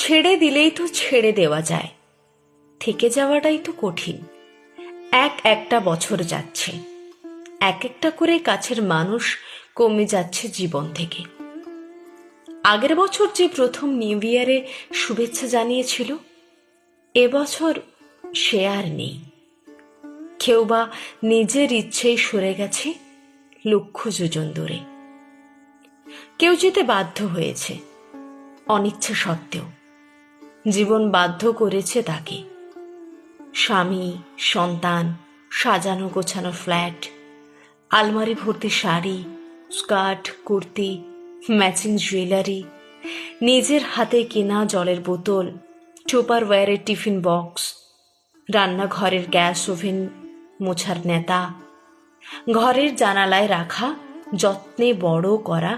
ছেড়ে দিলেই তো ছেড়ে দেওয়া যায়, থেকে যাওয়াটাই তো কঠিন। একটা বছর যাচ্ছে, একটা করে কাছের মানুষ কমে যাচ্ছে জীবন থেকে। আগের বছর যে প্রথম নিউ ইয়ারে শুভেচ্ছা জানিয়েছিল, এবছর সে আর নেই। কেউ বা নিজের ইচ্ছেই সরে গেছে লক্ষ যোজন দূরে। কেউ যেতে বাধ্য হয়েছে অনিচ্ছা সত্ত্বেও, জীবন বাধ্য করেছে তাকে। স্বামী, সন্তান, সাজানো গোছানো ফ্ল্যাট, আলমারি ভর্তি sari, skirt, kurti, matching jewellery, নিজের হাতে কেনা জলের বোতল, টুপারওয়্যারের টিফিন বক্স, রান্নাঘরের গ্যাস ওভেন মোছার নেতা, ঘরের জানালায় রাখা যত্নে বড় করা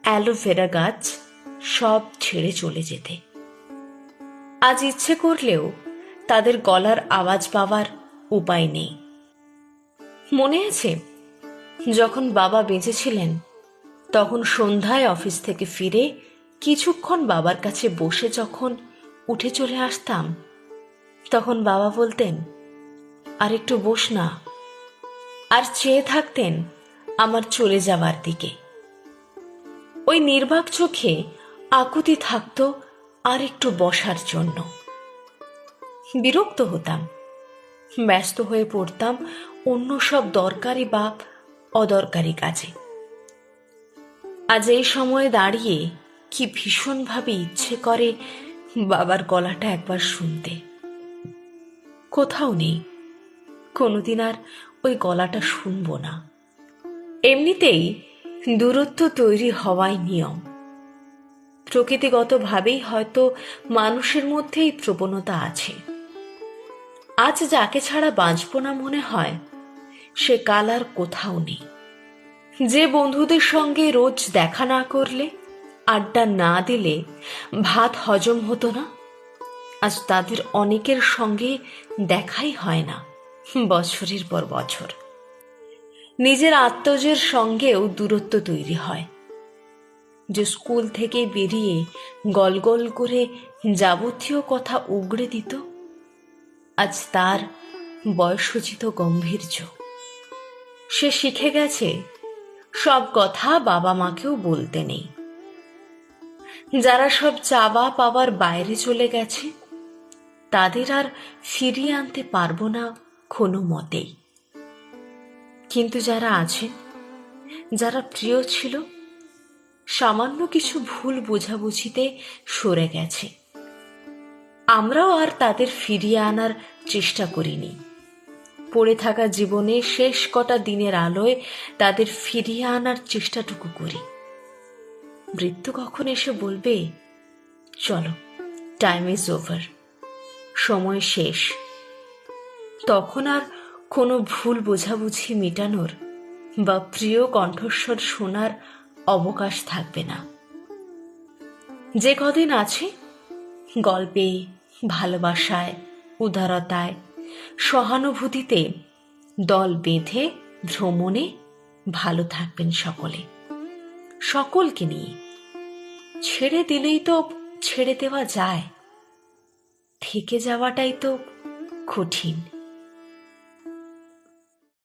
অ্যালোভেরা গাছ, সব ছেড়ে চলে যেতে। আজ ইচ্ছে করলেও তাদের গলার আওয়াজ পাওয়ার উপায় নেই। মনে আছে যখন বাবা বেঁচে ছিলেন, তখন সন্ধ্যায় অফিস থেকে ফিরে কিছুক্ষণ বাবার কাছে বসে যখন উঠে চলে আসতাম, তখন বাবা বলতেন, আর একটু বস না, আর চেয়ে থাকতেন আমার চলে যাওয়ার দিকে। ওই নির্বাক চোখে আকুতি থাকত আর একটু বসার জন্য। বিরক্ত হতাম, ব্যস্ত হয়ে পড়তাম অন্য সব দরকারি বা অদরকারি কাজে। আজ এই সময়ে দাঁড়িয়ে কি ভীষণভাবে ইচ্ছে করে বাবার গলাটা একবার শুনতে। কোথাও নেই, কোনোদিন আর ওই গলাটা শুনবো না। এমনিতেই দূরত্ব তৈরি হওয়াই নিয়ম। প্রকৃতিগতভাবেই হয়তো মানুষের মধ্যে এই প্রবণতা আছে। আজ যাকে ছাড়া বাঁচব না মনে হয়, সে কাল আর কোথাও নেই। যে বন্ধুদের সঙ্গে রোজ দেখা না করলে, আড্ডা না দিলে ভাত হজম হতো না, আজ তাদের অনেকের সঙ্গে দেখাই হয় না বছরের পর বছর। নিজের আত্মজের সঙ্গেও দূরত্ব তৈরি হয়। যে স্কুল থেকে বেরিয়ে গল গল করে যাবতীয় কথা উগড়ে দিত, আজ তার বয়সোচিত গম্ভীর্য। সে শিখে গেছে সব কথা বাবা মাকেও বলতে নেই। যারা সব চাওয়া পাওয়ার বাইরে চলে গেছে, তাদের আর ফিরিয়ে আনতে পারবো না কোনো মতেই। কিন্তু যারা আছে, যারা প্রিয় ছিল, সামান্য কিছু ভুল বোঝাবুঝিতে সরে গেছে, আমরাও আর তাদের ফিরিয়ে আনার চেষ্টা করিনি। পড়ে থাকা জীবনে শেষ কটা দিনের আলোয় তাদের ফিরিয়ে আনার চেষ্টাটুকু করি। মৃত্যু কখন এসে বলবে, চলো, টাইম ইজ ওভার, সময় শেষ, তখন আর কোনো ভুল বোঝাবুঝি মেটানোর বা প্রিয় কণ্ঠস্বর শোনার অবকাশ থাকবে না। যে কদিন আছে, গল্পে, ভালোবাসায়, উদারতায়, সহানুভূতিতে দল বেঁধে ভ্রমণে ভালো থাকবেন সকলে, সকলকে নিয়ে। ছেড়ে দিলেই তো ছেড়ে দেওয়া যায়, থেকে যাওয়াটাই তো কঠিন।